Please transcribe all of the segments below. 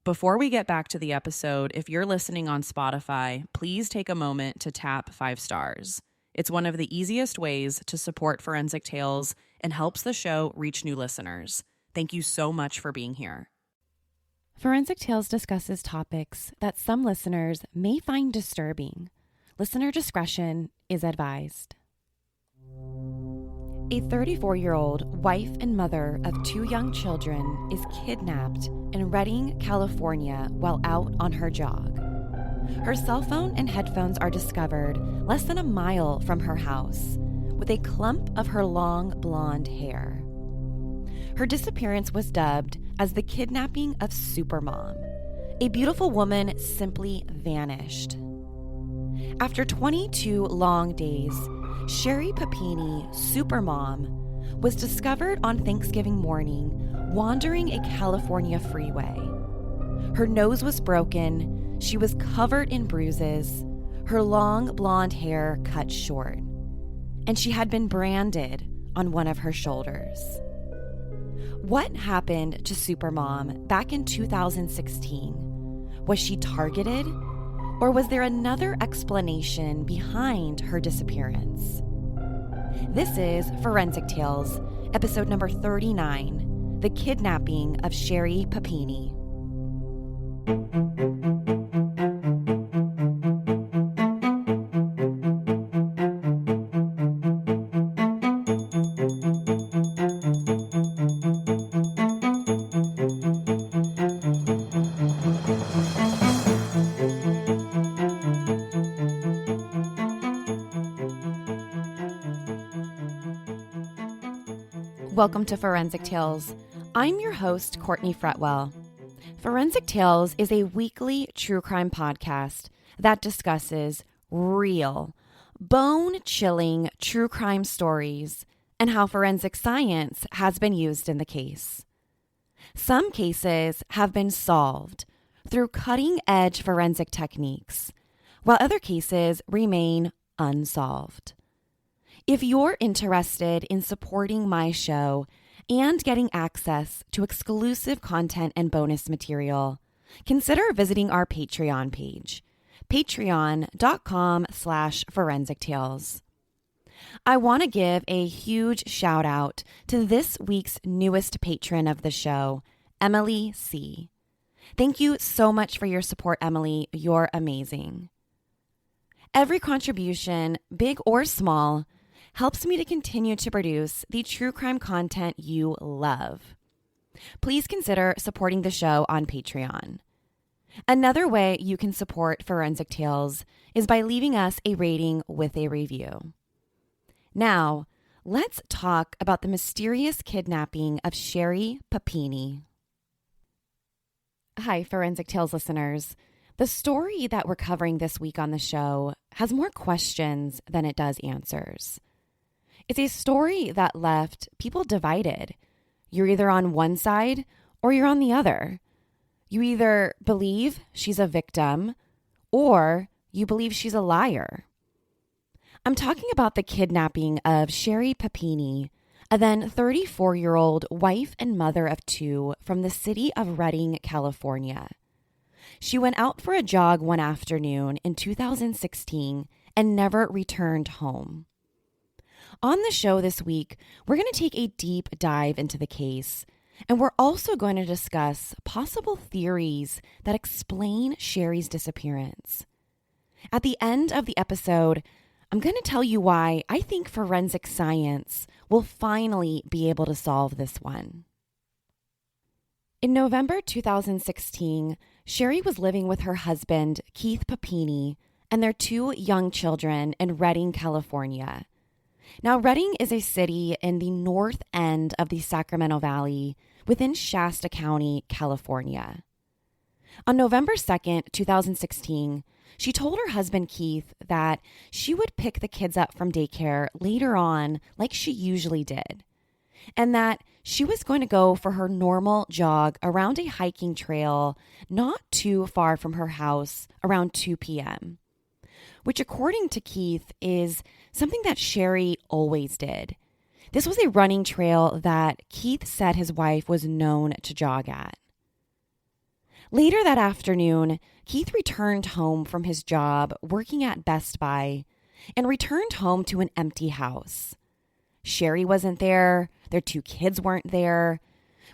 Before we get back to the episode, if you're listening on Spotify, please take a moment to tap 5 stars. It's one of the easiest ways to support Forensic Tales and helps the show reach new listeners. Thank you so much for being here. Forensic Tales discusses topics that some listeners may find disturbing. Listener discretion is advised. A 34-year-old wife and mother of 2 young children is kidnapped in Redding, California, while out on her jog. Her cell phone and headphones are discovered less than a mile from her house, with a clump of her long blonde hair. Her disappearance was dubbed as the kidnapping of Supermom. A beautiful woman simply vanished. After 22 long days, Sherri Papini, Supermom, was discovered on Thanksgiving morning wandering a California freeway. Her nose was broken, she was covered in bruises, her long blonde hair cut short, and she had been branded on one of her shoulders. What happened to Supermom back in 2016? Was she targeted? Or was there another explanation behind her disappearance? This is Forensic Tales, episode number 39, The Kidnapping of Sherri Papini. Welcome to Forensic Tales. I'm your host, Courtney Fretwell. Forensic Tales is a weekly true crime podcast that discusses real, bone-chilling true crime stories and how forensic science has been used in the case. Some cases have been solved through cutting-edge forensic techniques, while other cases remain unsolved. If you're interested in supporting my show and getting access to exclusive content and bonus material, consider visiting our Patreon page, patreon.com/forensictales. I want to give a huge shout out to this week's newest patron of the show, Emily C. Thank you so much for your support, Emily. You're amazing. Every contribution, big or small, helps me to continue to produce the true crime content you love. Please consider supporting the show on Patreon. Another way you can support Forensic Tales is by leaving us a rating with a review. Now, let's talk about the mysterious kidnapping of Sherri Papini. Hi, Forensic Tales listeners. The story that we're covering this week on the show has more questions than it does answers. It's a story that left people divided. You're either on one side or you're on the other. You either believe she's a victim or you believe she's a liar. I'm talking about the kidnapping of Sherri Papini, a then 34-year-old wife and mother of 2 from the city of Redding, California. She went out for a jog one afternoon in 2016 and never returned home. On the show this week, we're going to take a deep dive into the case, and we're also going to discuss possible theories that explain Sherri's disappearance. At the end of the episode, I'm going to tell you why I think forensic science will finally be able to solve this one. In November 2016, Sherri was living with her husband, Keith Papini, and their 2 young children in Redding, California. Now, Redding is a city in the north end of the Sacramento Valley within Shasta County, California. On November 2nd, 2016, she told her husband, Keith, that she would pick the kids up from daycare later on like she usually did, and that she was going to go for her normal jog around a hiking trail not too far from her house around 2 p.m., which according to Keith is something that Sherri always did. This was a running trail that Keith said his wife was known to jog at. Later that afternoon, Keith returned home from his job working at Best Buy and returned home to an empty house. Sherri wasn't there, their 2 kids weren't there,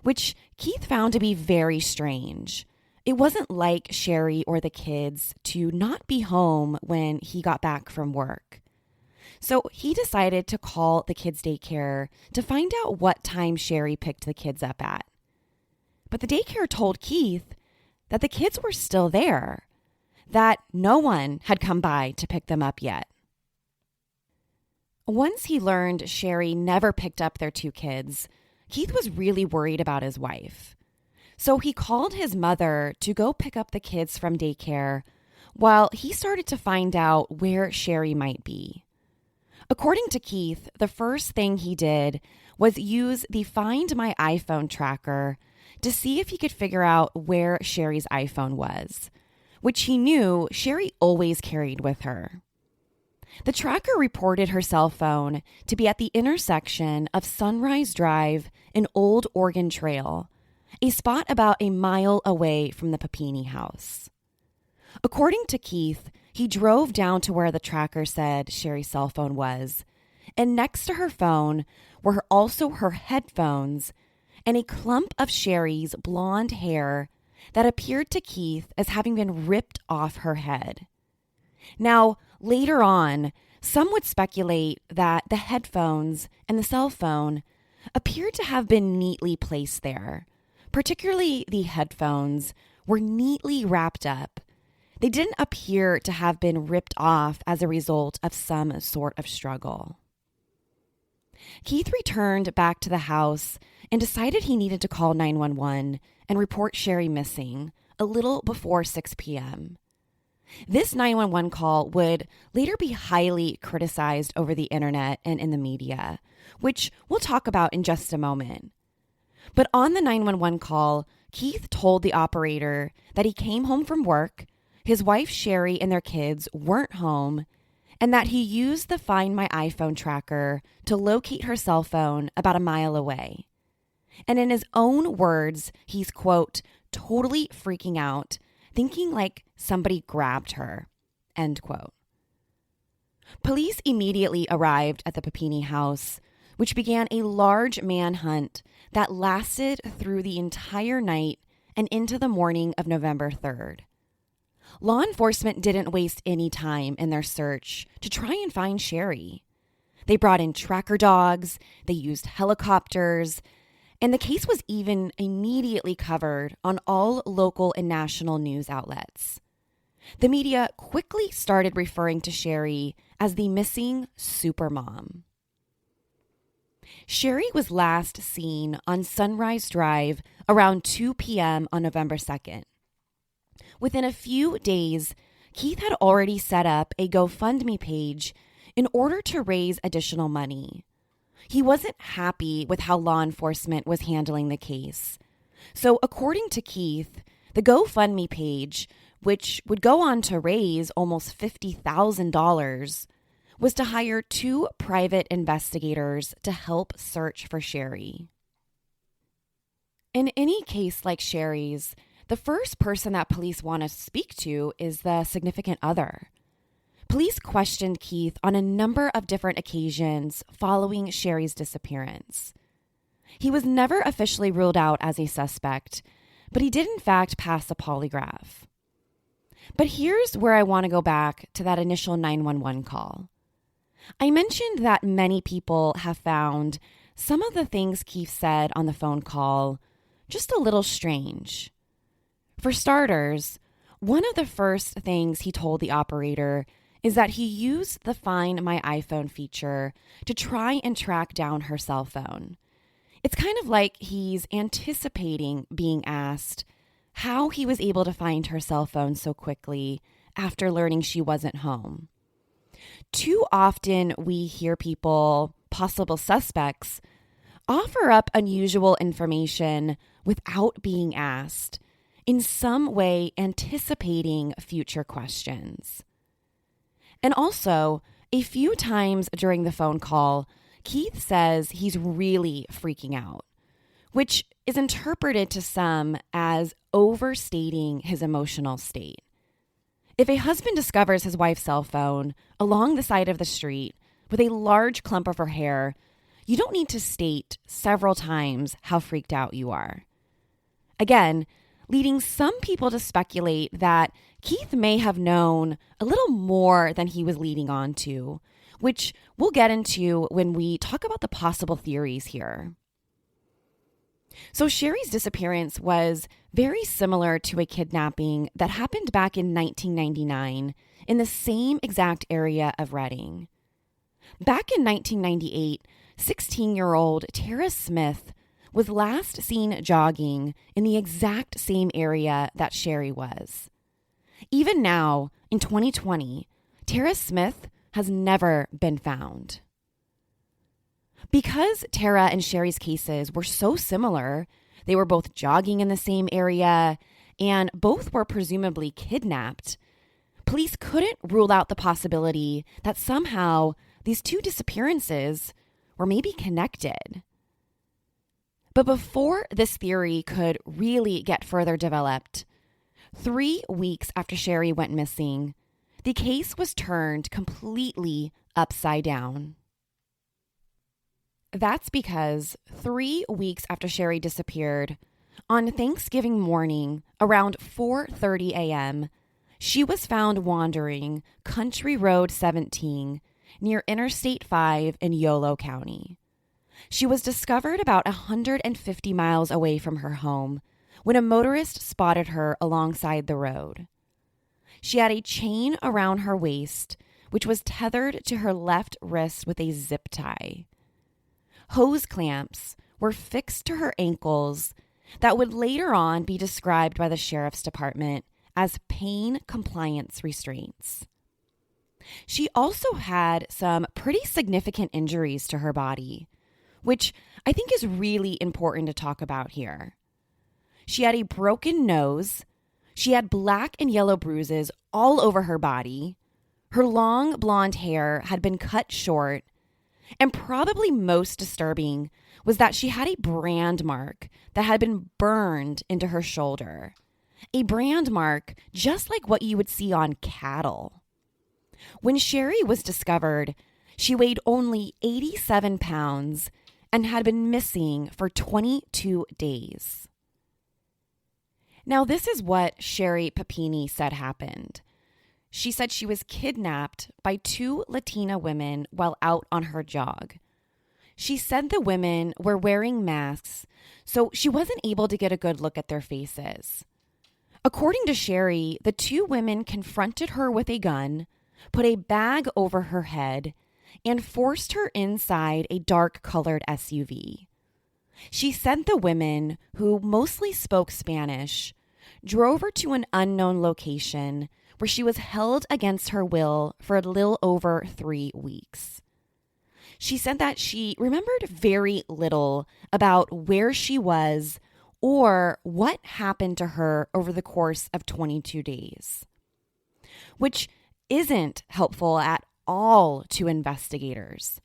which Keith found to be very strange. It wasn't like Sherri or the kids to not be home when he got back from work. So he decided to call the kids' daycare to find out what time Sherri picked the kids up at. But the daycare told Keith that the kids were still there, that no one had come by to pick them up yet. Once he learned Sherri never picked up their 2 kids, Keith was really worried about his wife. So he called his mother to go pick up the kids from daycare while he started to find out where Sherri might be. According to Keith, the first thing he did was use the Find My iPhone tracker to see if he could figure out where Sherri's iPhone was, which he knew Sherri always carried with her. The tracker reported her cell phone to be at the intersection of Sunrise Drive and Old Oregon Trail, a spot about a mile away from the Papini house. According to Keith, he drove down to where the tracker said Sherri's cell phone was, and next to her phone were also her headphones and a clump of Sherri's blonde hair that appeared to Keith as having been ripped off her head. Now, later on, some would speculate that the headphones and the cell phone appeared to have been neatly placed there. Particularly the headphones were neatly wrapped up. They didn't appear to have been ripped off as a result of some sort of struggle. Keith returned back to the house and decided he needed to call 911 and report Sherri missing a little before 6 p.m. This 911 call would later be highly criticized over the internet and in the media, which we'll talk about in just a moment. But on the 911 call, Keith told the operator that he came home from work, his wife Sherri and their kids weren't home, and that he used the Find My iPhone tracker to locate her cell phone about a mile away. And in his own words, he's, quote, totally freaking out, thinking like somebody grabbed her, end quote. Police immediately arrived at the Papini house, which began a large manhunt that lasted through the entire night and into the morning of November 3rd. Law enforcement didn't waste any time in their search to try and find Sherri. They brought in tracker dogs, they used helicopters, and the case was even immediately covered on all local and national news outlets. The media quickly started referring to Sherri as the missing supermom. Sherri was last seen on Sunrise Drive around 2 p.m. on November 2nd. Within a few days, Keith had already set up a GoFundMe page in order to raise additional money. He wasn't happy with how law enforcement was handling the case. So according to Keith, the GoFundMe page, which would go on to raise almost $50,000, was to hire 2 private investigators to help search for Sherri. In any case like Sherri's, the first person that police want to speak to is the significant other. Police questioned Keith on a number of different occasions following Sherri's disappearance. He was never officially ruled out as a suspect, but he did in fact pass a polygraph. But here's where I want to go back to that initial 911 call. I mentioned that many people have found some of the things Keith said on the phone call just a little strange. For starters, one of the first things he told the operator is that he used the Find My iPhone feature to try and track down her cell phone. It's kind of like he's anticipating being asked how he was able to find her cell phone so quickly after learning she wasn't home. Too often we hear people, possible suspects, offer up unusual information without being asked, in some way anticipating future questions. And also, a few times during the phone call, Keith says he's really freaking out, which is interpreted to some as overstating his emotional state. If a husband discovers his wife's cell phone along the side of the street with a large clump of her hair, you don't need to state several times how freaked out you are. Again, leading some people to speculate that Keith may have known a little more than he was leading on to, which we'll get into when we talk about the possible theories here. So Sherri's disappearance was very similar to a kidnapping that happened back in 1999 in the same exact area of Redding. Back in 1998, 16-year-old Tara Smith was last seen jogging in the exact same area that Sherri was. Even now, in 2020, Tara Smith has never been found. Because Tara and Sherri's cases were so similar, they were both jogging in the same area, and both were presumably kidnapped, police couldn't rule out the possibility that somehow these two disappearances were maybe connected. But before this theory could really get further developed, 3 weeks after Sherri went missing, the case was turned completely upside down. That's because 3 weeks after Sherri disappeared, on Thanksgiving morning around 4:30 a.m., she was found wandering Country Road 17 near Interstate 5 in Yolo County. She was discovered about 150 miles away from her home when a motorist spotted her alongside the road. She had a chain around her waist, which was tethered to her left wrist with a zip tie. Hose clamps were fixed to her ankles that would later on be described by the sheriff's department as pain compliance restraints. She also had some pretty significant injuries to her body, which I think is really important to talk about here. She had a broken nose. She had black and yellow bruises all over her body. Her long blonde hair had been cut short. And probably most disturbing was that she had a brand mark that had been burned into her shoulder. A brand mark just like what you would see on cattle. When Sherri was discovered, she weighed only 87 pounds and had been missing for 22 days. Now, this is what Sherri Papini said happened. She said she was kidnapped by 2 Latina women while out on her jog. She said the women were wearing masks, so she wasn't able to get a good look at their faces. According to Sherri, the 2 women confronted her with a gun, put a bag over her head, and forced her inside a dark-colored SUV. She said the women, who mostly spoke Spanish, drove her to an unknown location where she was held against her will for a little over 3 weeks. She said that she remembered very little about where she was or what happened to her over the course of 22 days, which isn't helpful at all to investigators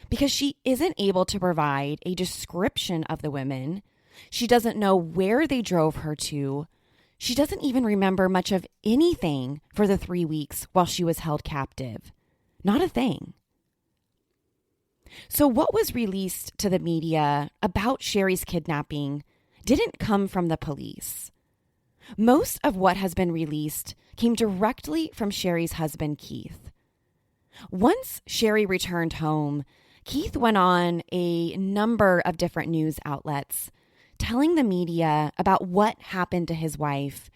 because she isn't able to provide a description of the women. She doesn't know where they drove her to. She doesn't even remember much of anything for the 3 weeks while she was held captive. Not a thing. So what was released to the media about Sherri's kidnapping didn't come from the police. Most of what has been released came directly from Sherri's husband, Keith. Once Sherri returned home, Keith went on a number of different news outlets telling the media about what happened to his wife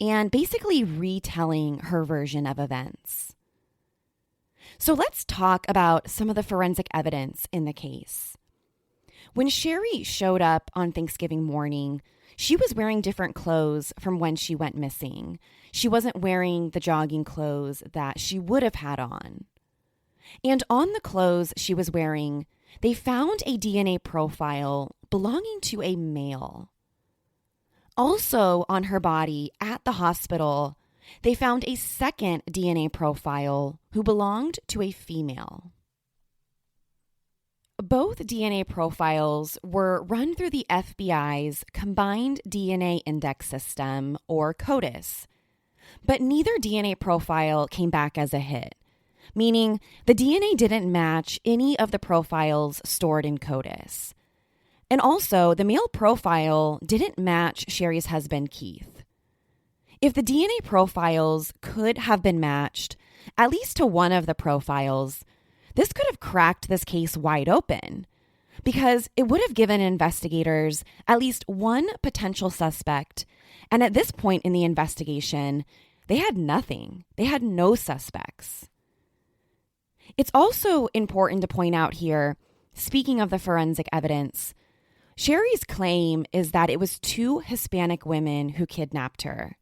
and basically retelling her version of events. So let's talk about some of the forensic evidence in the case. When Sherri showed up on Thanksgiving morning, she was wearing different clothes from when she went missing. She wasn't wearing the jogging clothes that she would have had on. And on the clothes she was wearing, they found a DNA profile belonging to a male. Also on her body at the hospital, they found a second DNA profile who belonged to a female. Both DNA profiles were run through the FBI's Combined DNA Index System, or CODIS, but neither DNA profile came back as a hit, meaning the DNA didn't match any of the profiles stored in CODIS. And also, the male profile didn't match Sherri's husband, Keith. If the DNA profiles could have been matched, at least to one of the profiles, this could have cracked this case wide open, because it would have given investigators at least one potential suspect. And at this point in the investigation, they had nothing. They had no suspects. It's also important to point out here, speaking of the forensic evidence, Sherri's claim is that it was two Hispanic women who kidnapped her.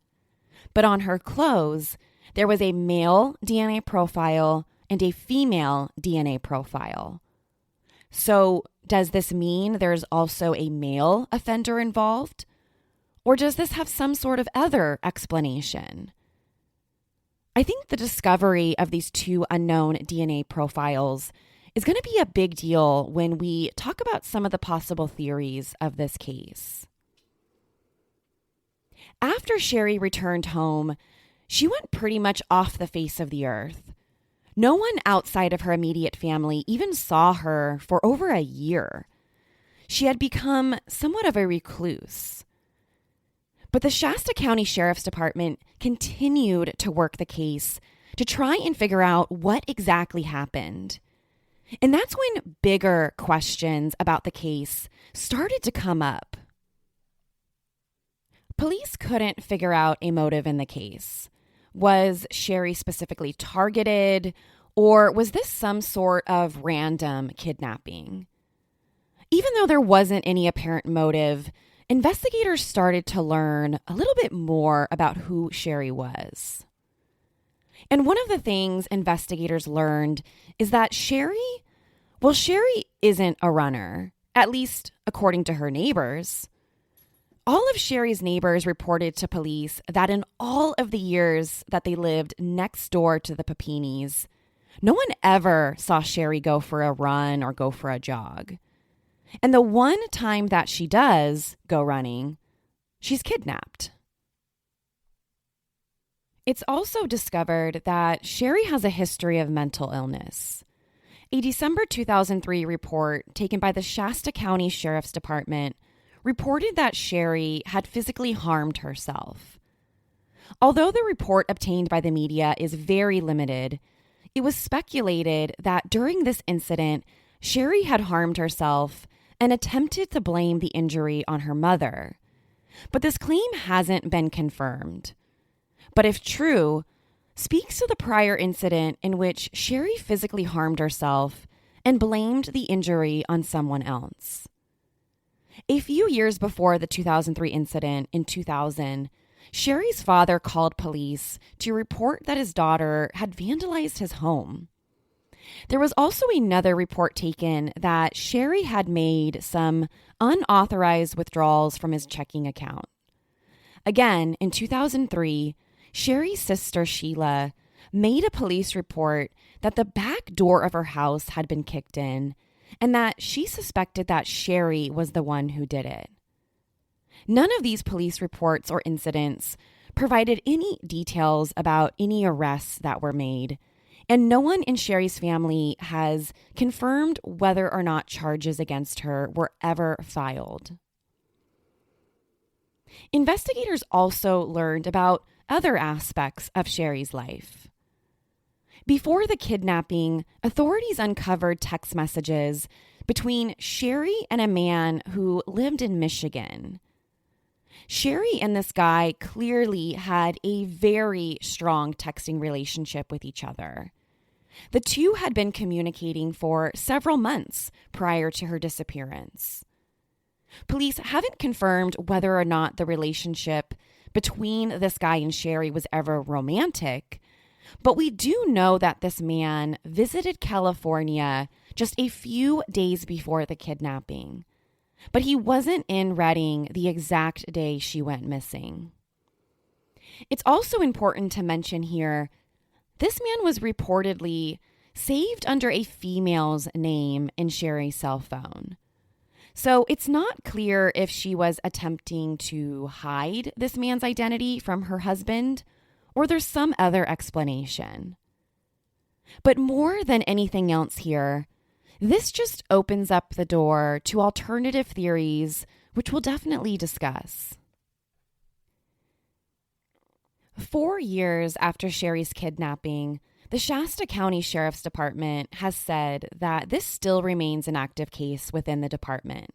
But on her clothes, there was a male DNA profile and a female DNA profile. So does this mean there's also a male offender involved? Or does this have some sort of other explanation? I think the discovery of these two unknown DNA profiles is going to be a big deal when we talk about some of the possible theories of this case. After Sherri returned home, she went pretty much off the face of the earth. No one outside of her immediate family even saw her for over a year. She had become somewhat of a recluse. But the Shasta County Sheriff's Department continued to work the case to try and figure out what exactly happened. And that's when bigger questions about the case started to come up. Police couldn't figure out a motive in the case. Was Sherri specifically targeted, or was this some sort of random kidnapping? Even though there wasn't any apparent motive, investigators started to learn a little bit more about who Sherri was. And one of the things investigators learned is that Sherri isn't a runner, at least according to her neighbors. All of Sherri's neighbors reported to police that in all of the years that they lived next door to the Papinis, no one ever saw Sherri go for a run or go for a jog. And the one time that she does go running, she's kidnapped. It's also discovered that Sherri has a history of mental illness. A December 2003 report taken by the Shasta County Sheriff's Department reported that Sherri had physically harmed herself. Although the report obtained by the media is very limited, it was speculated that during this incident, Sherri had harmed herself and attempted to blame the injury on her mother. But this claim hasn't been confirmed. But if true, speaks to the prior incident in which Sherri physically harmed herself and blamed the injury on someone else. A few years before the 2003 incident in 2000, Sherri's father called police to report that his daughter had vandalized his home. There was also another report taken that Sherri had made some unauthorized withdrawals from his checking account. Again, in 2003, Sherri's sister Sheila made a police report that the back door of her house had been kicked in and that she suspected that Sherri was the one who did it. None of these police reports or incidents provided any details about any arrests that were made, and no one in Sherri's family has confirmed whether or not charges against her were ever filed. Investigators also learned about other aspects of Sherri's life. Before the kidnapping, authorities uncovered text messages between Sherri and a man who lived in Michigan. Sherri and this guy clearly had a very strong texting relationship with each other. The two had been communicating for several months prior to her disappearance. Police haven't confirmed whether or not the relationship between this guy and Sherri was ever romantic, but we do know that this man visited California just a few days before the kidnapping. But he wasn't in Redding the exact day she went missing. It's also important to mention here, this man was reportedly saved under a female's name in Sherri's cell phone. So it's not clear if she was attempting to hide this man's identity from her husband, or there's some other explanation. But more than anything else here, this just opens up the door to alternative theories, which we'll definitely discuss. 4 years after Sherri's kidnapping, the Shasta County Sheriff's Department has said that this still remains an active case within the department.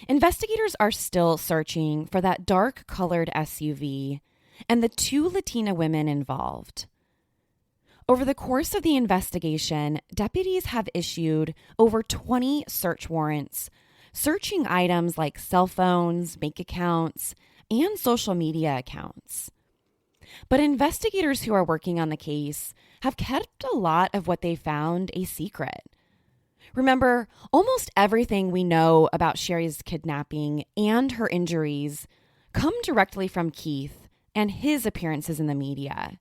Investigators are still searching for that dark-colored SUV and the 2 Latina women involved. Over the course of the investigation, deputies have issued over 20 search warrants, searching items like cell phones, bank accounts, and social media accounts. But investigators who are working on the case have kept a lot of what they found a secret. Remember, almost everything we know about Sherri's kidnapping and her injuries come directly from Keith and his appearances in the media.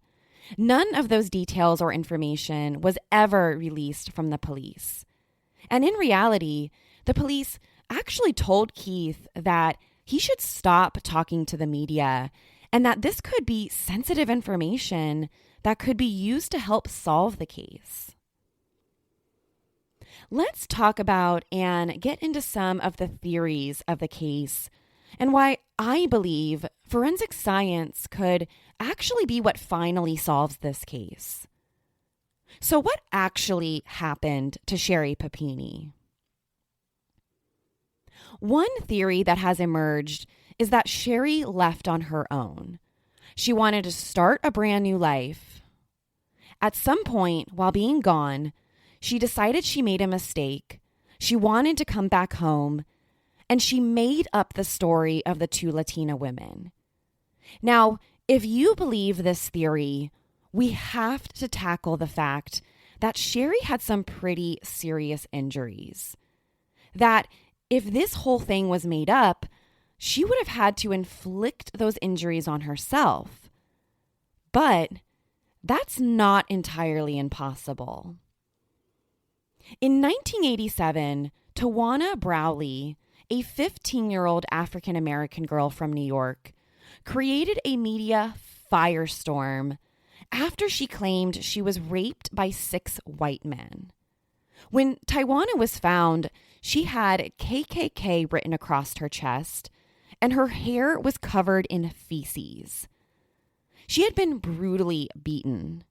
None of those details or information was ever released from the police. And in reality, the police actually told Keith that he should stop talking to the media and that this could be sensitive information that could be used to help solve the case. Let's talk about and get into some of the theories of the case and why I believe forensic science could actually be what finally solves this case. So what actually happened to Sherri Papini? One theory that has emerged is that Sherri left on her own. She wanted to start a brand new life. At some point while being gone, she decided she made a mistake. She wanted to come back home, and she made up the story of the 2 Latina women. Now, if you believe this theory, we have to tackle the fact that Sherri had some pretty serious injuries. That if this whole thing was made up, she would have had to inflict those injuries on herself. But that's not entirely impossible. In 1987, Tawana Browley, a 15-year-old African-American girl from New York, created a media firestorm after she claimed she was raped by 6 white men. When Tawana was found, she had KKK written across her chest, and her hair was covered in feces. She had been brutally beaten.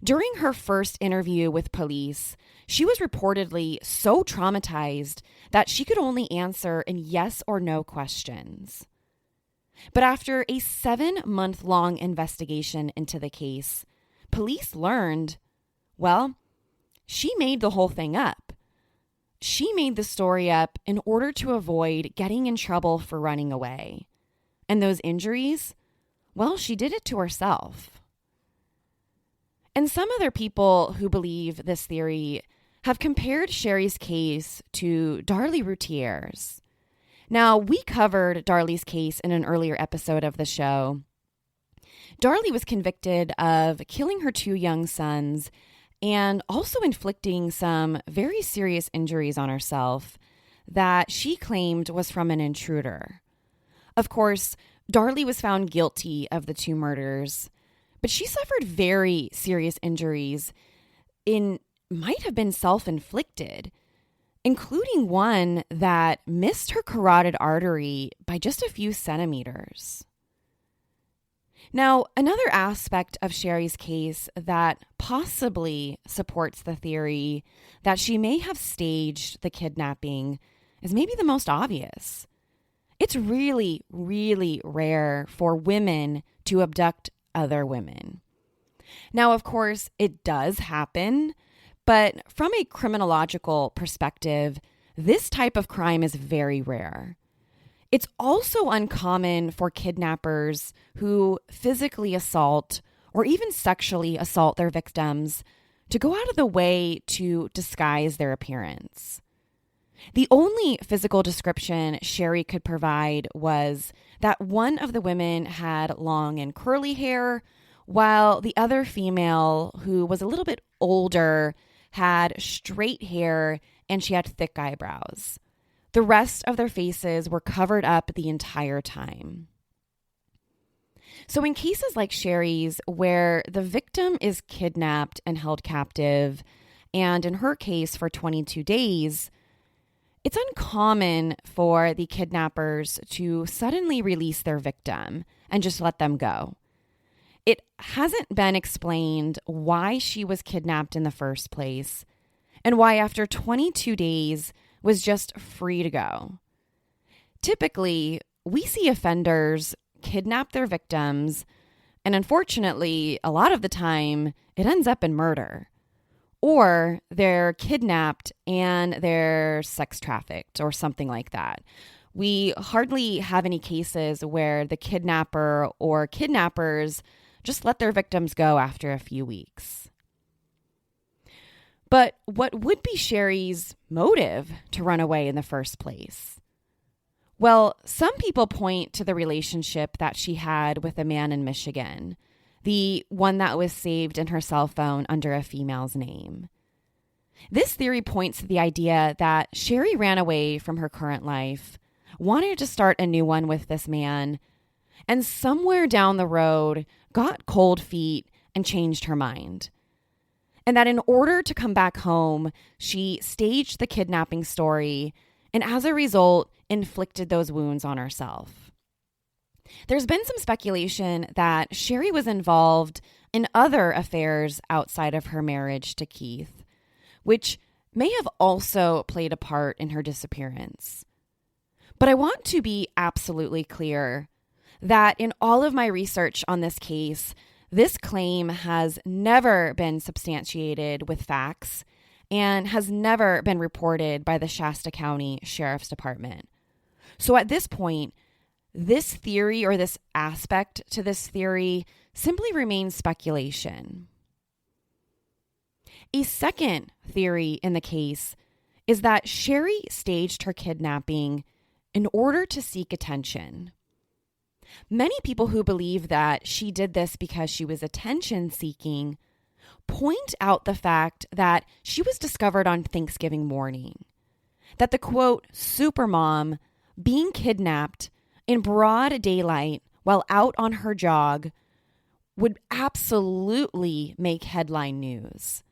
During her first interview with police, she was reportedly so traumatized that she could only answer in yes or no questions. But after a 7-month-long investigation into the case, police learned, well, she made the whole thing up. She made the story up in order to avoid getting in trouble for running away. And those injuries, well, she did it to herself. And some other people who believe this theory have compared Sherri's case to Darlie Routhier's. Now, we covered Darlie's case in an earlier episode of the show. Darlie was convicted of killing her 2 young sons and also inflicting some very serious injuries on herself that she claimed was from an intruder. Of course, Darlie was found guilty of the 2 murders, but she suffered very serious injuries might have been self-inflicted, including one that missed her carotid artery by just a few centimeters. Now, another aspect of Sherri's case that possibly supports the theory that she may have staged the kidnapping is maybe the most obvious. It's really, really rare for women to abduct other women. Now, of course, it does happen, but from a criminological perspective, this type of crime is very rare. It's also uncommon for kidnappers who physically assault or even sexually assault their victims to go out of the way to disguise their appearance. The only physical description Sherri could provide was that one of the women had long and curly hair, while the other female, who was a little bit older, had straight hair and she had thick eyebrows. The rest of their faces were covered up the entire time. So in cases like Sherri's, where the victim is kidnapped and held captive, and in her case for 22 days, it's uncommon for the kidnappers to suddenly release their victim and just let them go. It hasn't been explained why she was kidnapped in the first place and why after 22 days was just free to go. Typically, we see offenders kidnap their victims, and unfortunately, a lot of the time, it ends up in murder. Or they're kidnapped and they're sex trafficked or something like that. We hardly have any cases where the kidnapper or kidnappers just let their victims go after a few weeks. But what would be Sherri's motive to run away in the first place? Well, some people point to the relationship that she had with a man in Michigan, the one that was saved in her cell phone under a female's name. This theory points to the idea that Sherri ran away from her current life, wanted to start a new one with this man, and somewhere down the road got cold feet and changed her mind. And that in order to come back home, she staged the kidnapping story and as a result, inflicted those wounds on herself. There's been some speculation that Sherri was involved in other affairs outside of her marriage to Keith, which may have also played a part in her disappearance. But I want to be absolutely clear that in all of my research on this case, this claim has never been substantiated with facts and has never been reported by the Shasta County Sheriff's Department. So at this point, this theory or this aspect to this theory simply remains speculation. A second theory in the case is that Sherri staged her kidnapping in order to seek attention. Many people who believe that she did this because she was attention seeking point out the fact that she was discovered on Thanksgiving morning, that the quote, supermom being kidnapped in broad daylight while out on her jog would absolutely make headline news.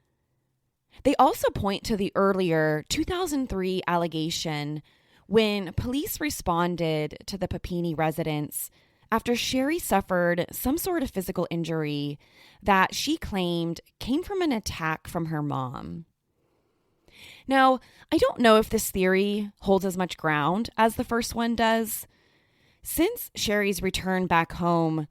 They also point to the earlier 2003 allegation when police responded to the Papini residence after Sherri suffered some sort of physical injury that she claimed came from an attack from her mom. Now, I don't know if this theory holds as much ground as the first one does. Since Sherri's return back home,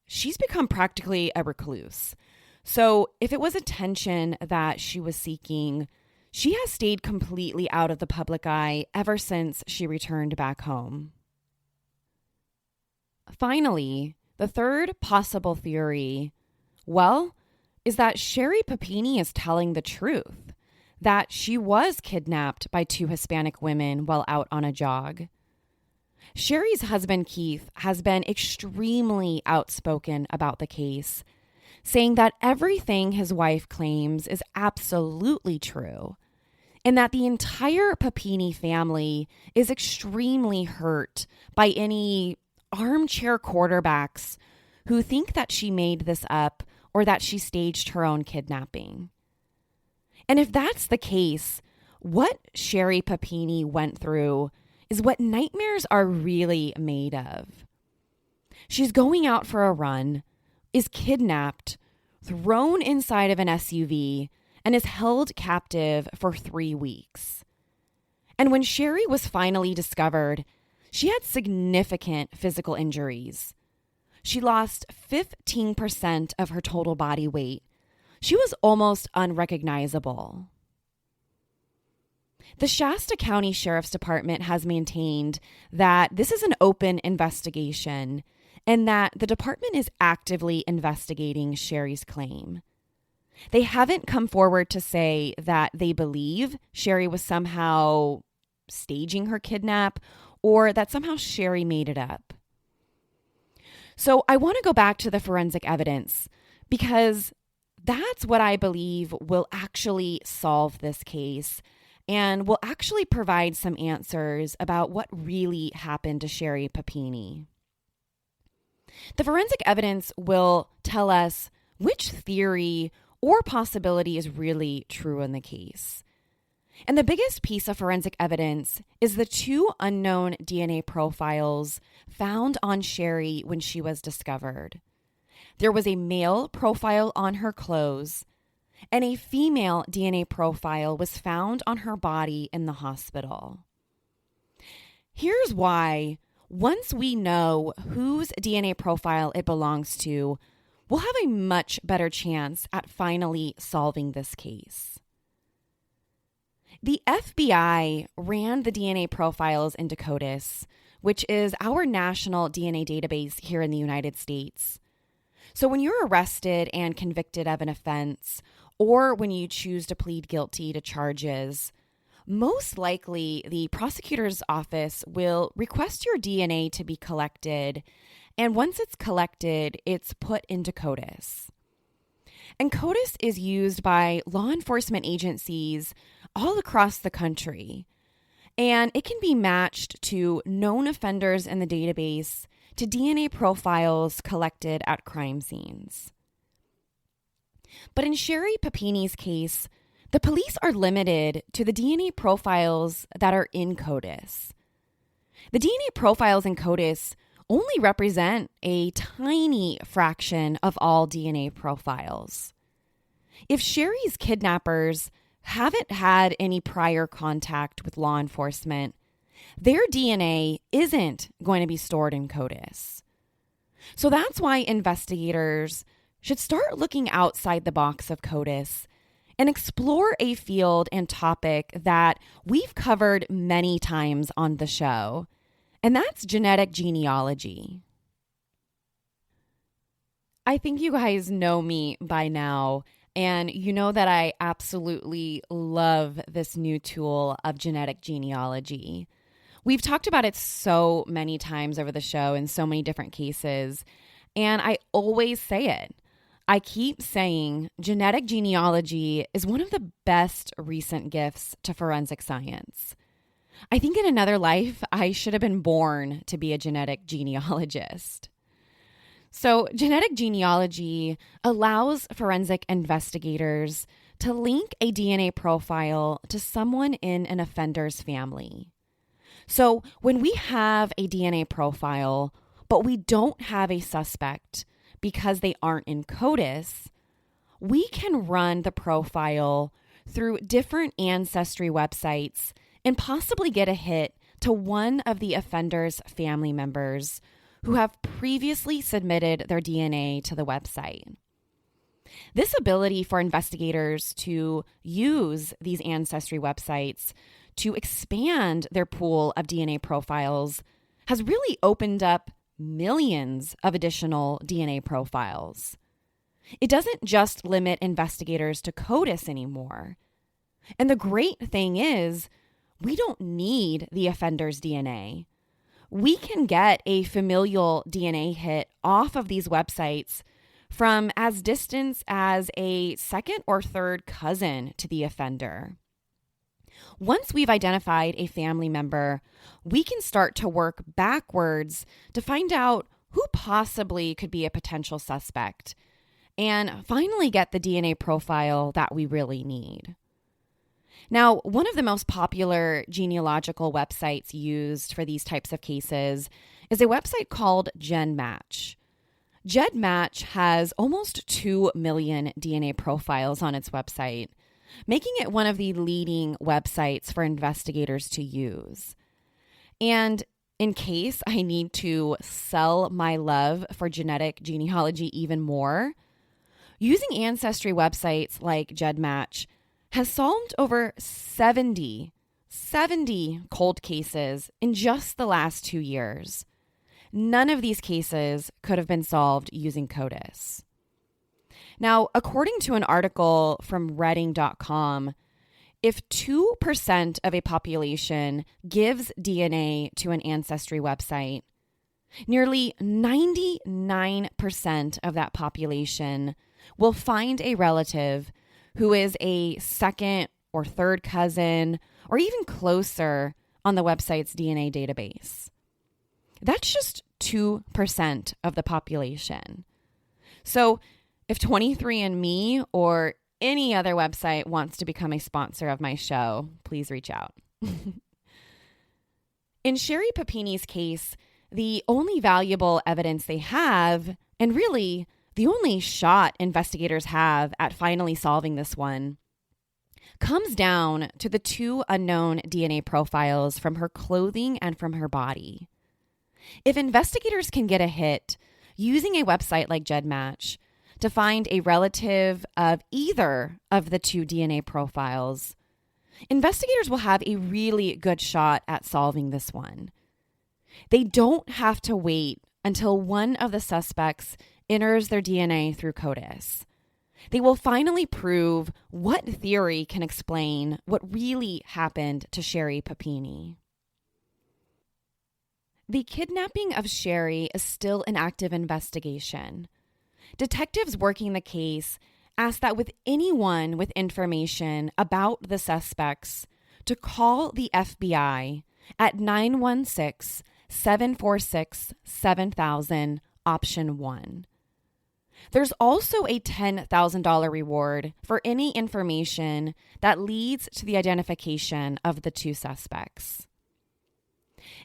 she's become practically a recluse. So if it was attention that she was seeking, she has stayed completely out of the public eye ever since she returned back home. Finally, the third possible theory, is that Sherri Papini is telling the truth, that she was kidnapped by two Hispanic women while out on a jog. Sherri's husband, Keith, has been extremely outspoken about the case, saying that everything his wife claims is absolutely true, and that the entire Papini family is extremely hurt by any armchair quarterbacks who think that she made this up or that she staged her own kidnapping. And if that's the case, what Sherri Papini went through is what nightmares are really made of. She's going out for a run, is kidnapped, thrown inside of an SUV, and is held captive for 3 weeks. And when Sherri was finally discovered, she had significant physical injuries. She lost 15% of her total body weight. She was almost unrecognizable. The Shasta County Sheriff's Department has maintained that this is an open investigation and that the department is actively investigating Sherri's claim. They haven't come forward to say that they believe Sherri was somehow staging her kidnap or that somehow Sherri made it up. So I want to go back to the forensic evidence because that's what I believe will actually solve this case and will actually provide some answers about what really happened to Sherri Papini. The forensic evidence will tell us which theory or possibility is really true in the case. And the biggest piece of forensic evidence is the 2 unknown DNA profiles found on Sherri when she was discovered. There was a male profile on her clothes, and a female DNA profile was found on her body in the hospital. Here's why, once we know whose DNA profile it belongs to, we'll have a much better chance at finally solving this case. The FBI ran the DNA profiles into CODIS, which is our national DNA database here in the United States. So when you're arrested and convicted of an offense, or when you choose to plead guilty to charges, most likely the prosecutor's office will request your DNA to be collected, and once it's collected, it's put into CODIS. And CODIS is used by law enforcement agencies all across the country, and it can be matched to known offenders in the database to DNA profiles collected at crime scenes. But in Sherri Papini's case, the police are limited to the DNA profiles that are in CODIS. The DNA profiles in CODIS only represent a tiny fraction of all DNA profiles. If Sherri's kidnappers haven't had any prior contact with law enforcement, their DNA isn't going to be stored in CODIS. So that's why investigators should start looking outside the box of CODIS and explore a field and topic that we've covered many times on the show, and that's genetic genealogy. I think you guys know me by now, and you know that I absolutely love this new tool of genetic genealogy. We've talked about it so many times over the show in so many different cases, and I always say it. I keep saying genetic genealogy is one of the best recent gifts to forensic science. I think in another life, I should have been born to be a genetic genealogist. So genetic genealogy allows forensic investigators to link a DNA profile to someone in an offender's family. So when we have a DNA profile, but we don't have a suspect because they aren't in CODIS, we can run the profile through different ancestry websites and possibly get a hit to one of the offender's family members who have previously submitted their DNA to the website. This ability for investigators to use these ancestry websites to expand their pool of DNA profiles has really opened up millions of additional DNA profiles. It doesn't just limit investigators to CODIS anymore. And the great thing is, we don't need the offender's DNA. We can get a familial DNA hit off of these websites from as distant as a second or third cousin to the offender. Once we've identified a family member, we can start to work backwards to find out who possibly could be a potential suspect and finally get the DNA profile that we really need. Now, one of the most popular genealogical websites used for these types of cases is a website called GenMatch. GenMatch has almost 2 million DNA profiles on its website, making it one of the leading websites for investigators to use. And in case I need to sell my love for genetic genealogy even more, using ancestry websites like GenMatch has solved over 70 cold cases in just the last 2 years. None of these cases could have been solved using CODIS. Now, according to an article from Redding.com, if 2% of a population gives DNA to an ancestry website, Nearly 99% of that population will find a relative who is a second or third cousin or even closer on the website's DNA database. That's just 2% of the population. So if 23andMe or any other website wants to become a sponsor of my show, please reach out. In Sherri Papini's case, the only valuable evidence they have, and really the only shot investigators have at finally solving this one, comes down to the two unknown DNA profiles from her clothing and from her body. If investigators can get a hit using a website like GEDmatch to find a relative of either of the two DNA profiles, investigators will have a really good shot at solving this one. They don't have to wait until one of the suspects enters their DNA through CODIS. They will finally prove what theory can explain what really happened to Sherri Papini. The kidnapping of Sherri is still an active investigation. Detectives working the case asked that with anyone with information about the suspects to call the FBI at 916-746-7000, option 1. There's also a $10,000 reward for any information that leads to the identification of the two suspects.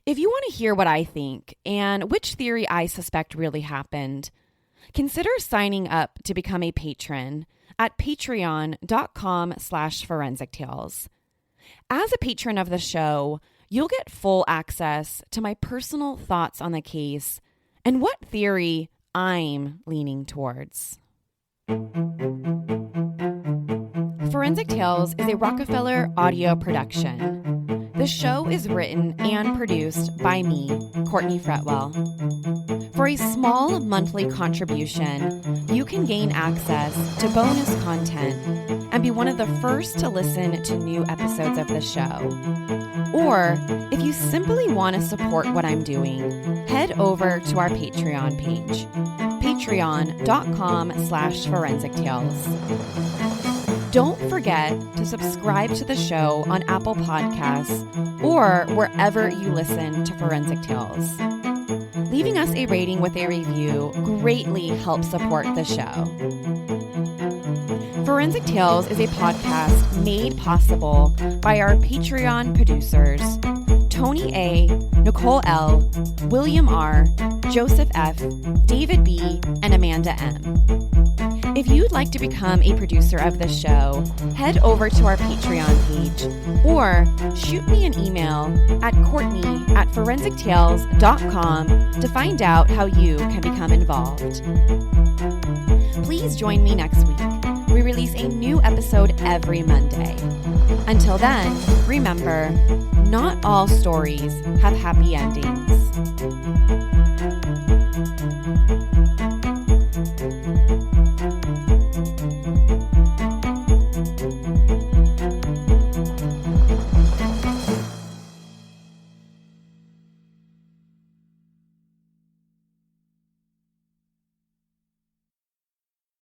If you want to hear what I think and which theory I suspect really happened, consider signing up to become a patron at patreon.com/forensictales. As a patron of the show, you'll get full access to my personal thoughts on the case and what theory I'm leaning towards. Forensic Tales is a Rockefeller audio production. The show is written and produced by me, Courtney Fretwell. For a small monthly contribution, you can gain access to bonus content and be one of the first to listen to new episodes of the show. Or, if you simply want to support what I'm doing, head over to our Patreon page, patreon.com/forensictales. Don't forget to subscribe to the show on Apple Podcasts or wherever you listen to Forensic Tales. Leaving us a rating with a review greatly helps support the show. Forensic Tales is a podcast made possible by our Patreon producers, Tony A., Nicole L., William R., Joseph F., David B., and Amanda M. If you'd like to become a producer of the show, head over to our Patreon page or shoot me an email at courtney@forensictales.com to find out how you can become involved. Please join me next week. We release a new episode every Monday. Until then, remember, not all stories have happy endings.